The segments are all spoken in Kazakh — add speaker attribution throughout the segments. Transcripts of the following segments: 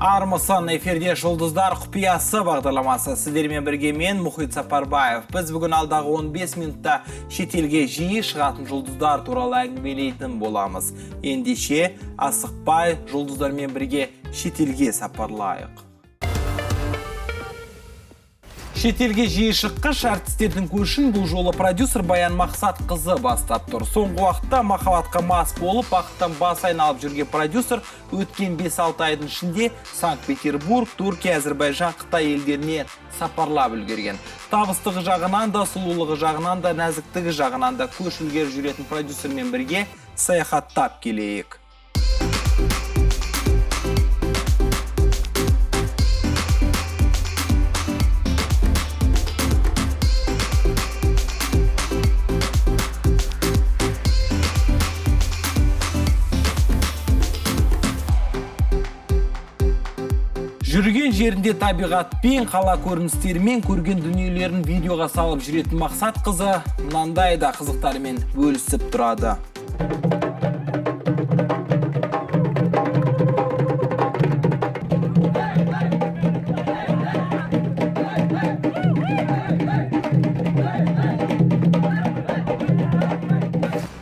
Speaker 1: Армысын эфирде жұлдыздар құпиясы бағдарламасы. Сіздермен бірге мен Мұхит Сапарбаев. Біз бүгін алдағы 15 минутта шетелге жиі шығатын жұлдыздар туралы әңгімелейтін боламыз. Ендеше асықпай жұлдыздармен бірге шетелге сапарлайық. Шетелге жиі шыққыш артистердің көшін бұл жолы продюсер Баян Мақсатқызы бастап тұр. Соңғы уақытта махаббатқа мас болып, бақыттан бас айналып жүрген продюсер өткен 5-6 айдың ішінде Санкт-Петербург, Түркия, Әзербайжан, Қытай елдеріне сапарлап үлгерген. Табыстығы жағынан да, сұлулығы жағынан да, нәзіктігі жағынан да көш ілгері жүретін продюсермен бірге саяхаттап келейік. Жүрген жерінде табиғатпен, қала көріністерімен көрген дүниелерін видеоға салып жүретін Мақсатқызы мынандай да қызықтарымен бөлісіп тұрады.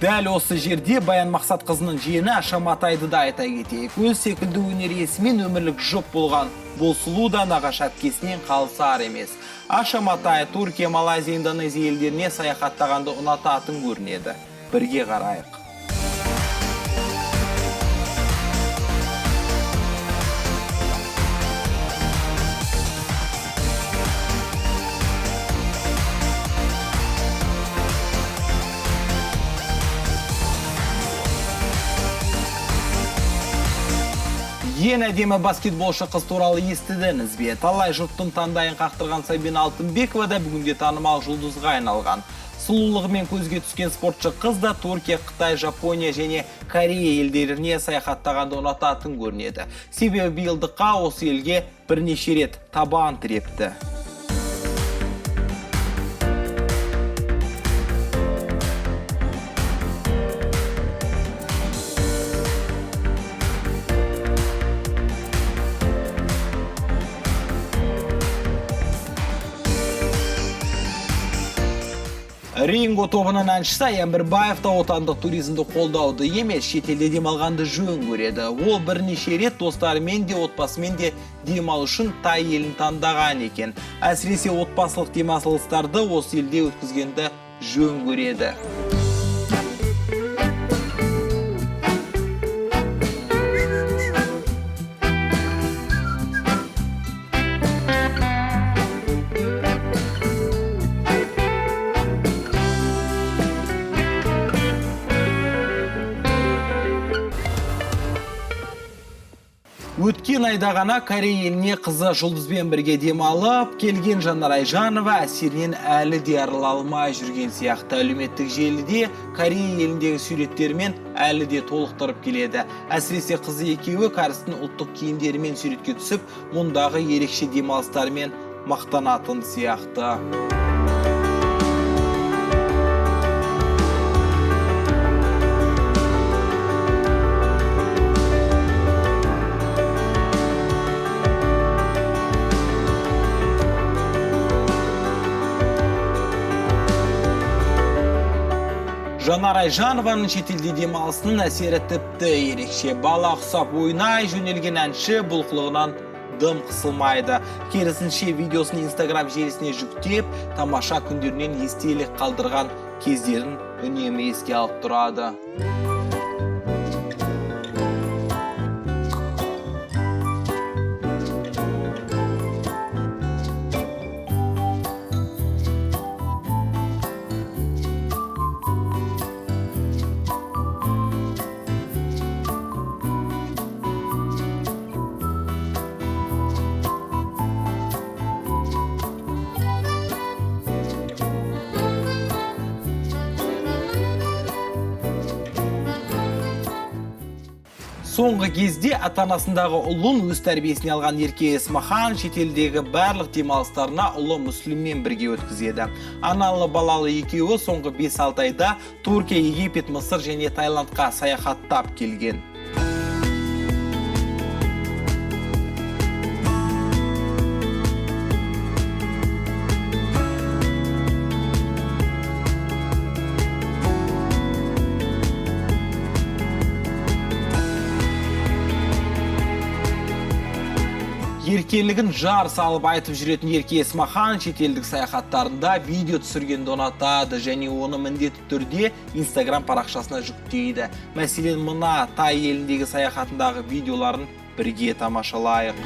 Speaker 1: Дәл осы жерде Баян Мақсатқызының жиені Аша Матайды да айта кетейік. Өз секілді өнер иесімен өмірлік жұп болған бұл сұлу да нағашы әпкесінен қалысар емес. Аша Матай Түркия, Малайзия, Индонезия елдеріне саяхаттағанды ұнататын көрінеді. Бірге қарайық. Ең әдемі баскетболшы қыз туралы естідіңіз бе? Талай жұрттың таңдайын қақтырған Сабина Алтынбекова да бүгінде танымал жұлдызға айналған. Сұлулығымен көзге түскен спортшы қыз да Түркия, Қытай, Жапония және Корея елдеріне саяхаттағанды ұнататын көрінеді. Себебі биылдыққа осы елге бірнеше рет табан тірепті. Ринго тобының әншісі Аян та отандық туризмді қолдауды емес, шетелде демалғанды жөн көреді. Ол бірнеше рет достарымен де, отбасымен де демалу үшін Тай елін таңдаған екен. Әсіресе отбасылық демалыстарды осы елде өткізгенді жөн көреді. Өткен айда ғана Корея еліне қызы жұлдызбен бірге демалып, келген Жанар Айжанова әсерінен әлі де арыла алмай жүрген сияқты. Әлеуметтік желіде Корея еліндегі суреттермен әлі де толықтырып келеді. Әсіресе қызы екеуі кәрістің ұлттық киімдерімен суретке түсіп, мұндағы ерекше демалыстармен мақтанатын сияқты. Жанар Айжанованың шетелде демалысының әсері тіпті ерекше. Бала ұқсап ойнай жөнелген әнші бұл қылығынан дым қысылмайды. Керісінше видеосын Instagram желісіне жүктеп, тамаша күндерінен естелік қалдырған кездерін үнемі еске алып тұрады. Соңғы кезде ата-анасындағы ұлын өз тәрбиесіне алған Ерке Есмахан шетелдегі барлық демалыстарына ұлы Мүсліммен бірге өткізеді. Аналы балалы екеуі соңғы 5-6 айда Түркия, Египет, Мысыр және Таиландқа саяхаттап келген. Еркелігін жар салып айтып жүретін Ерке Есмахан шетелдік саяхаттарында видео түсіргенді ұнатады және оны міндетті түрде Instagram парақшасына жүктейді. Мәселен, мына Тай еліндегі саяхатындағы видеоларын бірге тамашалайық.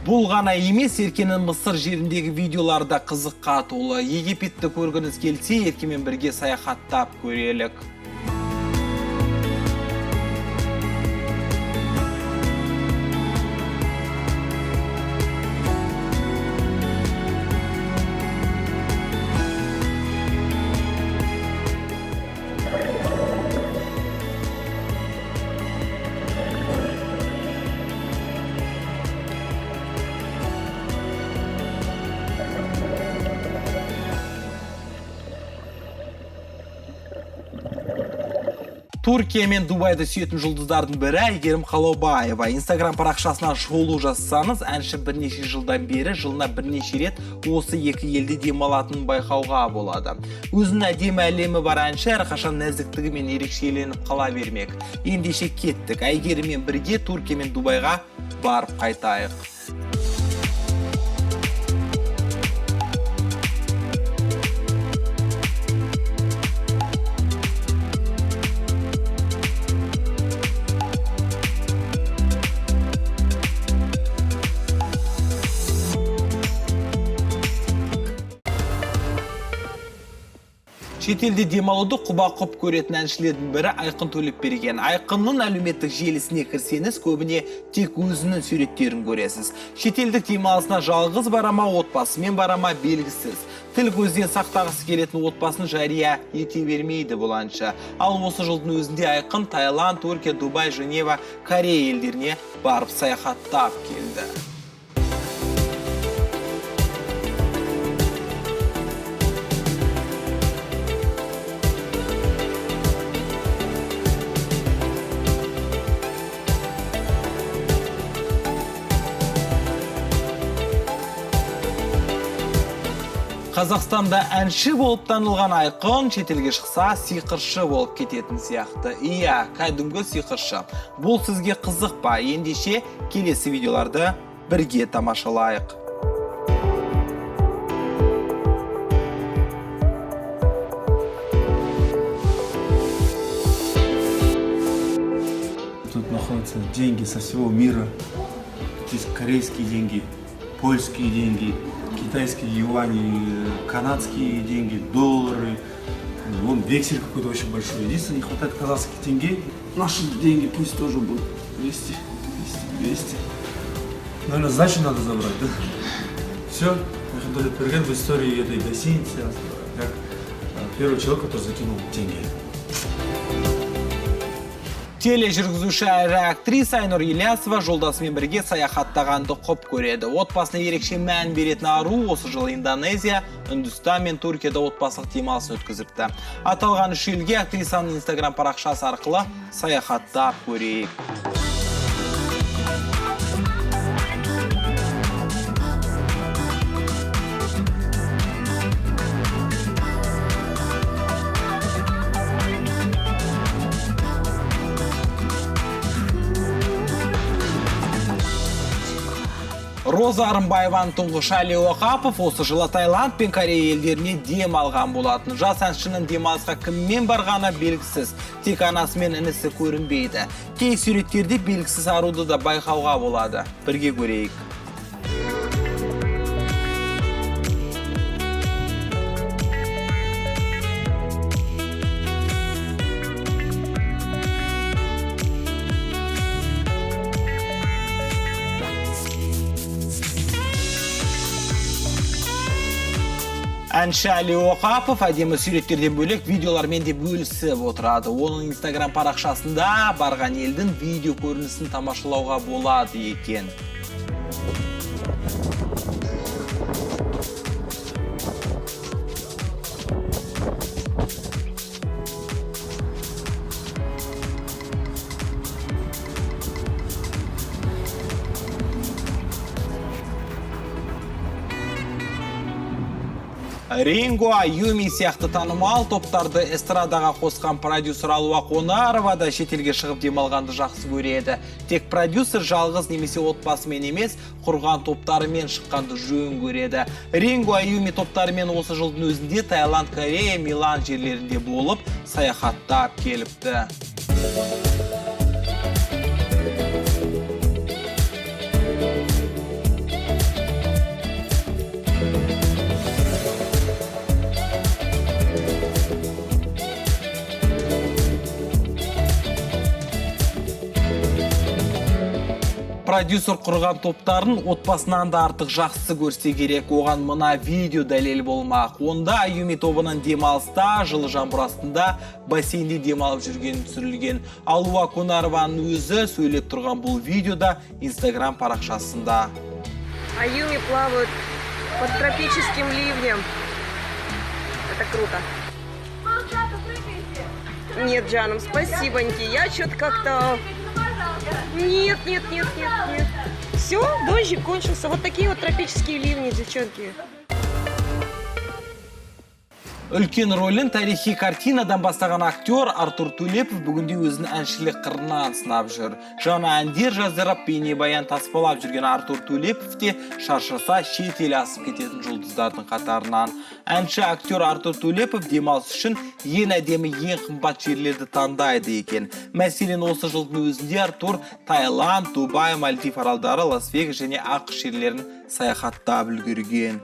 Speaker 1: Бұл ғана емес, Еркенің Мысыр жеріндегі видеоларда қызыққа толы. Египетті көргіңіз келсе, Еркемен бірге саяхаттап көрелік. Түркия мен Дубайды сүйетін жұлдыздардың бірі Әйгерім Қалаубаева. Instagram парақшасынан шолу жасасаңыз, әнші бірнеше жылдан бері жылына бірнеше рет осы екі елде демалатынын байқауға болады. Өзінің әдемі әлемі бар әнші әрқашан нәзіктігімен ерекшеленіп қала бермек. Ендеше кеттік, Әйгеріммен бірге Түркия мен Дубайға барып қайтайық. Шетелде демалуды құба-құп көретін әншілердің бірі Айқын Төлепберген. Айқынның әлеуметтік желісіне кірсеңіз, көбіне тек өзінің суреттерін көресіз. Шетелдік демалысына жалғыз барама, отбасымен барама белгісіз. Тіл көзден сақтағысы келетін отбасын жария ете бермейді бұл әнші. Ал осы жылдың өзінде Айқын Таиланд, Түркия, Дубай, Женева, Корея елдеріне барып саяхаттап келді. Қазақстанда әнші болып танылған Айқын шетелге шықса сиқыршы болып кететін сияқты. Иә, кәдімгі сиқыршы. Бұл сізге қызық па? Ендеше келесі видеоларды бірге тамашалайық.
Speaker 2: Тут находятся деньги со всего мира. Здесь корейские деньги, польские деньги, китайские юани, канадские деньги, доллары. Вон вексель какой-то очень большой. Единственное, не хватает казахских тенге. Наши деньги пусть тоже будут 200, 200. Наверное, сдачу надо забрать, да? Все. Айқын Төлепберген в истории этой гостиницы как первый человек, который закинул деньги.
Speaker 1: Тележүргізуші әрі актриса Айнұр Ильясова жолдасымен бірге саяхаттағанды құп көреді. Отбасына ерекше мән беретін ару осы жылы Индонезия, Үндістан мен Түркияда отбасылық демалысын өткізіпті. Аталған үш елге актрисаның Instagram парақшасы арқылы саяхаттап көрейік. Роза Арымбаеваның тұңғышы Әли Оқапов осы жылы Таиланд пен Корея елдеріне дем алған болатын. Жас әншінің демалысқа кіммен барғаны белгісіз, тек анасы мен інісі көрінбейді. Кей суреттерде белгісіз аруды да байқауға болады. Бірге көрейік. Әнші Әли Оқапов әдемі суреттерден бөлек видеолармен де бөлісіп отырады. Оның Instagram парақшасында барған елдің видео көрінісін тамашалауға болады екен. Ринго, Аюми сияқты танымал топтарды эстрадаға қосқан продюсер Алуа Қонарова да шетелге шығып демалғанды жақсы көреді. Тек продюсер жалғыз немесе отбасымен емес, құрған топтарымен шыққанды жөн көреді. Ринго, Аюми топтарымен осы жылдың өзінде Таиланд, Корея, Милан жерлерінде болып, саяхаттап келіпті. Продюсер құрған топтарын отбасынан да артық жақсы көрсе керек. Оған мына видео дәлел болмақ. Онда Аюми тобының демалыста, жылы жаңбыр астында бассейнде демалып жүрген түсірілген. Алуа Қонарованың өзі сөйлеп тұрған бұл видеода Instagram парақшасында.
Speaker 3: Аюми плавают под тропическим ливнем. Это круто. Нет, Джаном, спасибоньки. Я что-то как-то... Нет. Все, дождик кончился. Вот такие вот тропические ливни, девчонки.
Speaker 1: Үлкен рөлін тарихи картинадан бастаған актер Артур Төлепов бүгінде өзін әншілік қырынан сынап жүр. Жаңа әндер жаздырып, бейнебаян таспалап жүрген Артур Төлепов те шаршаса шет ел асып кететін жұлдыздардың қатарынан. Әнші актер Артур Төлепов демалыс үшін ең әдемі, ең қымбат жерлерді таңдайды екен. Мәселен, осы жылдың өзінде Артур Таиланд, Дубай, Мальдив аралдары, Лас-Вегас және ақш жерлерін саяхаттап үлгерген.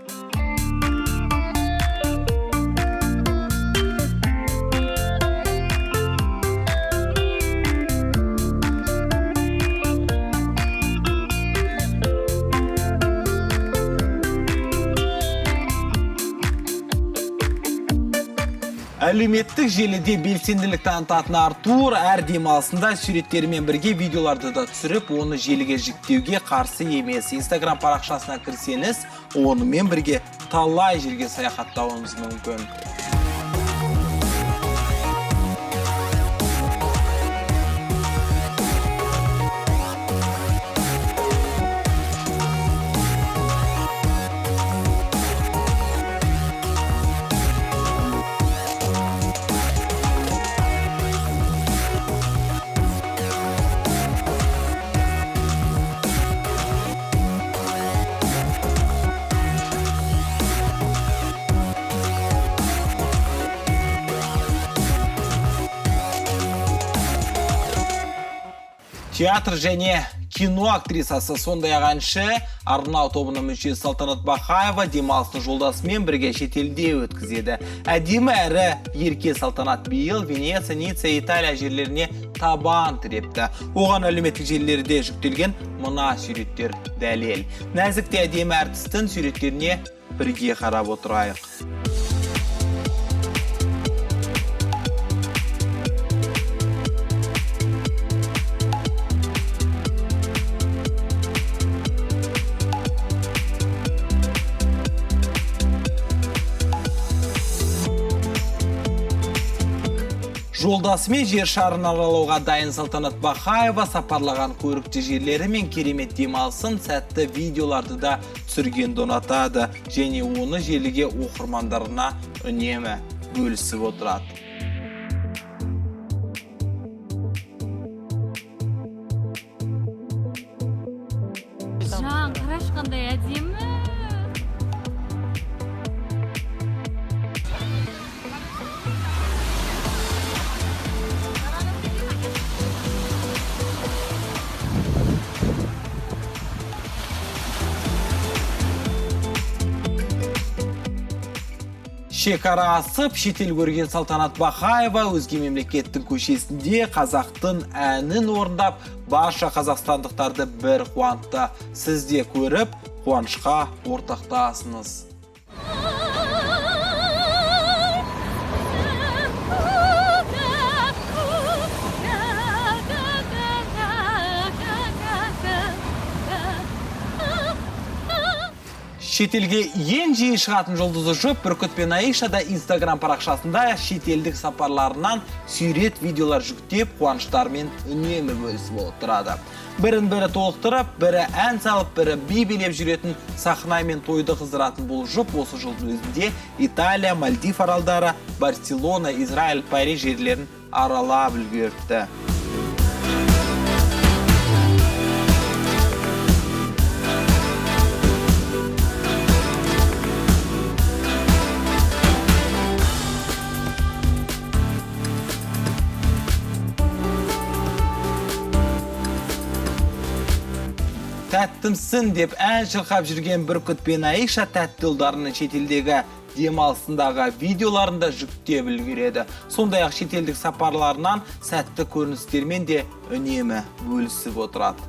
Speaker 1: Әлеуметтік желіде белсенділік танытатын Артур әр демалысында суреттерімен бірге видеоларды да түсіріп, оны желіге жүктеуге қарсы емес. Instagram парақшасына кірсеңіз, онымен бірге талай жерге саяхаттауыңыз мүмкін. Театр және кино актрисасы, сондай-ақ әнші Арнау тобының мүшесі Салтанат Бақаева демалысын жолдасымен бірге шетелде өткізеді. Әдемі әрі ерке Салтанат биыл Венеция, Ницца, Италия жерлеріне табан тірепті. Оған әлеуметтік желілерде жүктелген мына суреттер дәлел. Нәзік те әдемі әртістің суреттеріне бірге қарап отырайық. Жолдасымен жер шарын аралауға дайын Салтанат Бақаева сапарлаған көрікті жерлері мен керемет демалысын сәтті видеоларды да түсіргенді ұнатады және оны желіге оқырмандарына үнемі бөлісіп отырады.
Speaker 4: Жан, қараш қандай әдемі.
Speaker 1: Шекара асып, шетел көрген Салтанат Бақаева өзге мемлекеттің көшесінде қазақтың әнін орындап, барша қазақстандықтарды бір қуантты. Сіз де көріп, қуанышқа ортақтасыңыз. Шетелге ең жиі шығатын жұлдызы жұп Бүркіт пен Аиша да Instagram парақшасында шетелдік сапарларынан сурет видеолар жүктеп, қуаныштарымен үнемі бөлісіп отырады. Бірін-бірі толықтырып, бірі ән салып, бірі би билеп жүретін сахна мен тойды қыздыратын бұл жұп осы жылдың өзінде Италия, Мальдив аралдары, Барселона, Израиль, Париж жерлерін аралап үлгерді. Тәттімсін деп ән шырқап жүрген Бүркіт пен Аиша тәтті ұлдарының шетелдегі демалысындағы видеоларында жүктеп үлгереді. Сондай-ақ шетелдік сапарларынан сәтті көріністермен де үнемі бөлісіп отырады.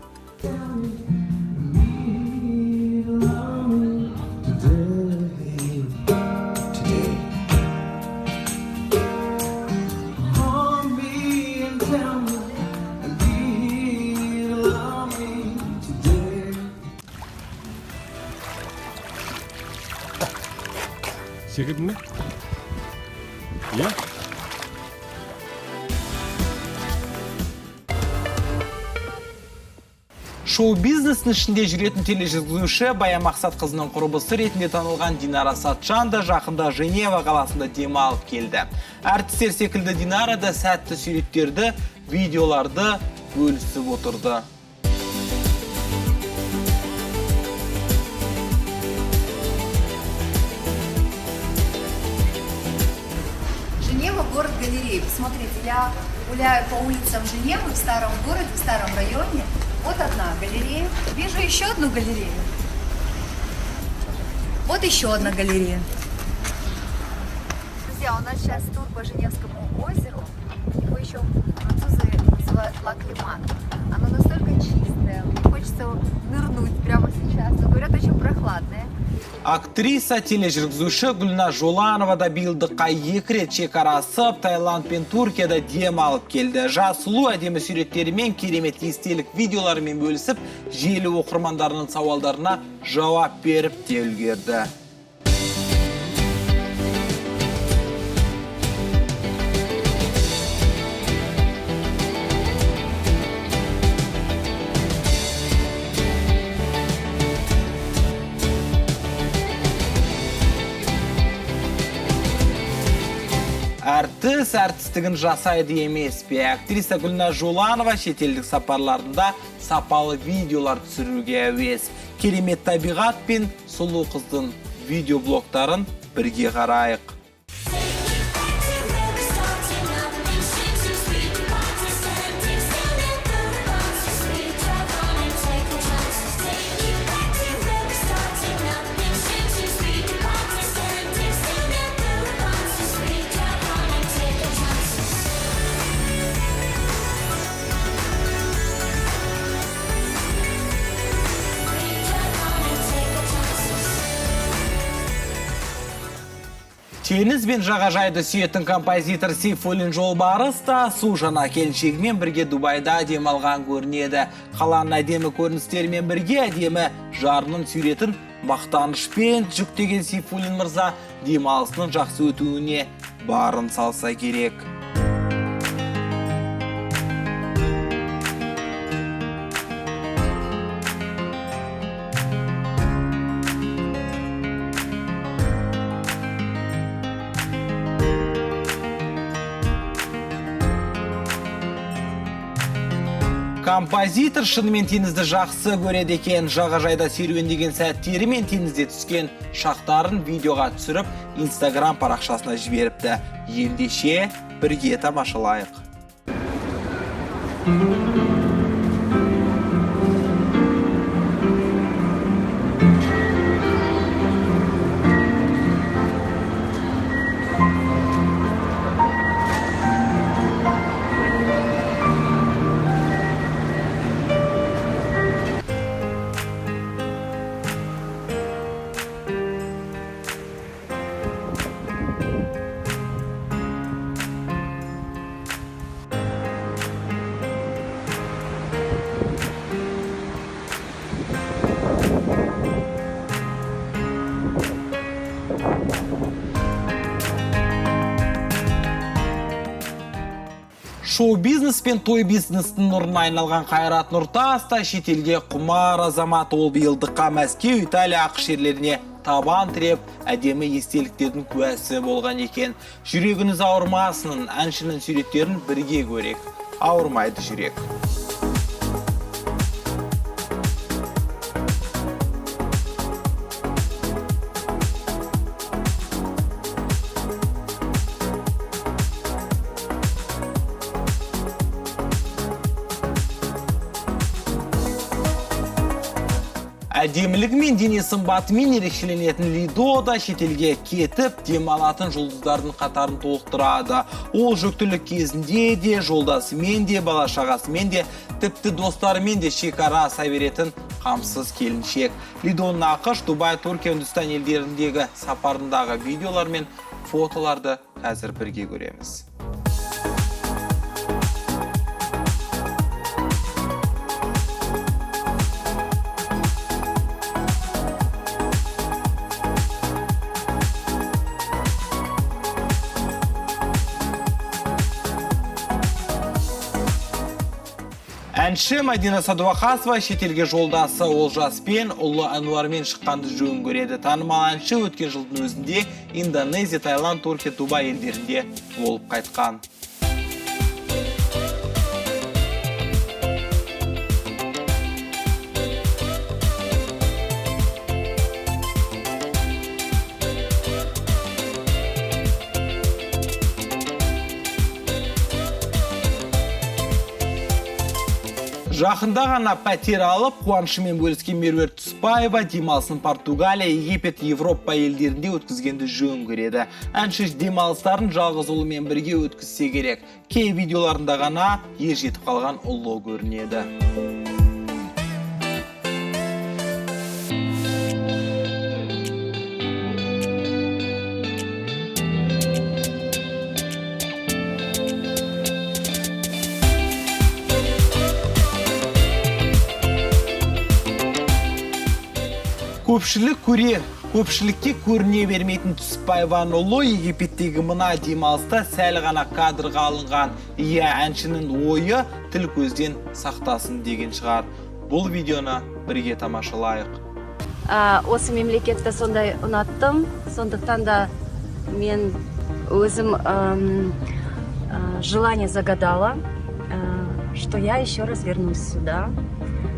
Speaker 5: Секілді ме? Иә?
Speaker 1: Шоу-бизнестің ішінде жүретін тележүргізуші Баян Мақсатқызының құрбысы ретінде танылған Динара Сатжан да жақында Женева қаласында демалып келді. Әртістер секілді Динара да сәтті суреттерді, видеоларды бөлісіп отырды.
Speaker 6: Женева – город галерей. Посмотрите, я гуляю по улицам Женевы в старом городе, в старом районе. Вот одна галерея. Вижу еще одну галерею. Вот еще одна галерея. Друзья, у нас сейчас тур по Женевскому озеру. Его еще французы называют Лак-Лиман. Оно настолько чистое, мне хочется нырнуть прямо сейчас. Но говорят, очень прохладное.
Speaker 1: Актриса тележүргізуші Гүлназ Жоланова да биылдыққа 2 рет шекара асып, Таиланд пен Түркияда дем алып келді. Жас сұлу әдемі суреттерімен, керемет естелік видеоларымен бөлісіп, желі оқырмандарының сауалдарына жауап беріп те үлгерді. Әртіс әртістігін жасайды емес пе? Актриса Гүлназ Жоланова шетелдік сапарларында сапалы видеолар түсіруге әуес. Керемет табиғат пен сұлу қыздың видеоблогтарын бірге қарайық. Теңіз бен жағажайды сүйетін композитор Сейфуллин Жолбарыс та су жаңа келіншегімен бірге Дубайда демалған көрінеді. Қаланың әдемі көріністерімен бірге әдемі жарының суретін мақтанышпен жүктеген Сейфуллин мырза демалысының жақсы өтуіне барын салса керек. Композитор шынымен теңізді жақсы көреді екен. Жағажайда серуендеген сәттері мен теңізде түскен шақтарын видеоға түсіріп, Instagram парақшасына жіберіпті. Ендеше бірге тамашалайық. Шоу-бизнес пен той бизнестің нұрына айналған Қайрат Нұртас та шетелге құмар азамат. Ол биылдыққа Мәскеу, Италия, ақш жерлеріне табан тіреп, әдемі естеліктердің куәсі болған екен. Жүрегіңіз ауырмасының әншінің суреттерін бірге көрек. Ауырмайды жүрек. Әдемілігімен дене сымбатымен ерекшеленетін Лидо да шетелге кетіп, демалатын жұлдыздардың қатарын толықтырады. Ол жүктілік кезінде де, жолдасымен де, бала-шағасымен де, тіпті достарымен де шекара аса беретін қамсыз келіншек. Лидоның ақш, Дубай, Түркия, Үндістан елдеріндегі сапарындағы видеолар мен фотоларды қазір бірге көреміз. Әнші Мадина Садуақасова шетелге жолдасы Олжаспен, ұлы Әнуармен шыққанды жөн көреді. Танымал әнші өткен жылдың өзінде Индонезия, Таиланд, Түркия, Дубай елдерінде болып қайтқан. Жақында ғана пәтер алып, қуанышымен бөліскен Меруерт Тұспаева демалысын Португалия, Египет, Европа елдерінде өткізгенді жөн көреді. Әнші демалыстарын жалғыз ұлымен бірге өткізсе керек. Кей видеоларында ғана ер жетіп қалған ұлы көрінеді. Көпшілікке көріне бермейтін Тұспаеваның ұлы Египеттегі мына демалыста сәл ғана кадрға алынған. Әншінің ойы тіл көзден сақтасын деген шығар. Бұл видеоны бірге тамашалайық.
Speaker 7: Осы мемлекетті сондай ұнаттым, сондықтан да мен өзім желание загадала, что я еще раз вернусь сюда.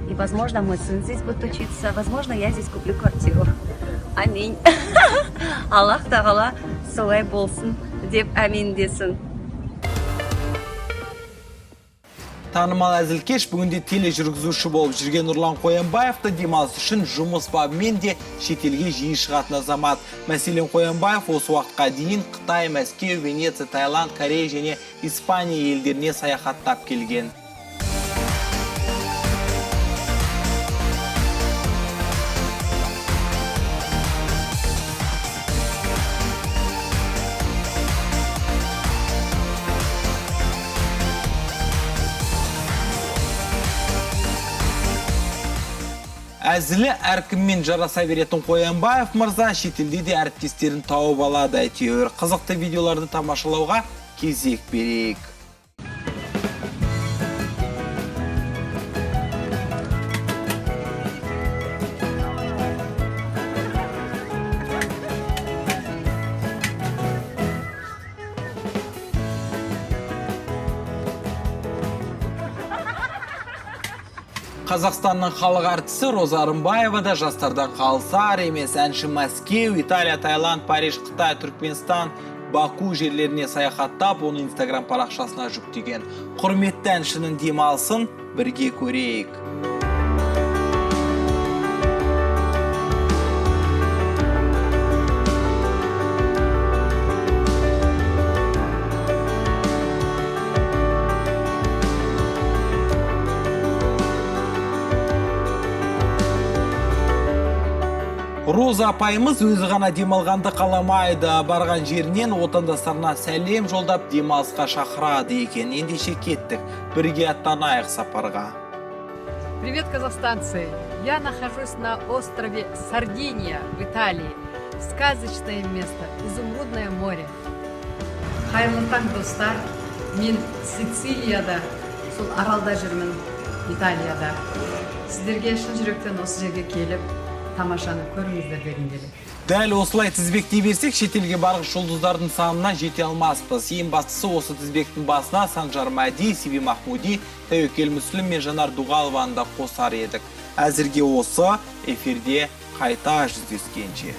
Speaker 7: И, возможно, мой сын здесь будет учиться. Возможно, я здесь куплю квартиру. Аминь. Аллах тағала солай болсын деп амин десін.
Speaker 1: Танымал әзілкеш бүгінде тележүргізуші болып жүрген Нұрлан Қоянбаевты демалыс үшін жұмыс бабымен де шетелге жиі шығатын азамат. Мәселен, Қоянбаев осы уақытқа дейін Қытай, Мәскеу, Венеция, Таиланд, Корея және Испания елдеріне саяхаттап келген. Әзілі әркіммен жараса беретін Қоянбаев мырза шетелде де әріптестерін тауып алады. Әйтеуір қызықты видеоларды тамашалауға кезек берейік. Қазақстанның халық әртісі Роза Рымбаева да жастардан қалсар емес. Әнші Мәскеу, Италия, Таиланд, Париж, Қытай, Түркменстан, Баку жерлеріне саяхаттап, оны Инстаграм парақшасына жүктеген. Құрметті әншінің демалысын бірге көрейік. Роза апайымыз өзі ғана демалғанды қаламайды. Барған жерінен отандастарына сәлем жолдап демалысқа шақырады екен. Ендеше кеттік. Бірге аттанайық сапарға.
Speaker 8: Привет, казахстанцы! Я нахожусь на острове Сардиния в Италии. Сказочное место, изумрудное море. Хайрлы таң, достар! Мен Сицилияда, сол аралда жүрмін, Италияда. Сіздерге шын жүректен осы жерге келіп, тамашаны көріңіздер дегім келеді.
Speaker 1: Дәл осылай тізбектей берсек, шетелге барғыш жұлдыздардың санына жете алмаспыз. Ең бастысы осы тізбектің басына Санжар Мәди, Сиби Махмуди, Тәуекел Мүслім мен Жанар Дұғалованы да қосар едік. Әзірге осы эфирде қайта жүздескенше.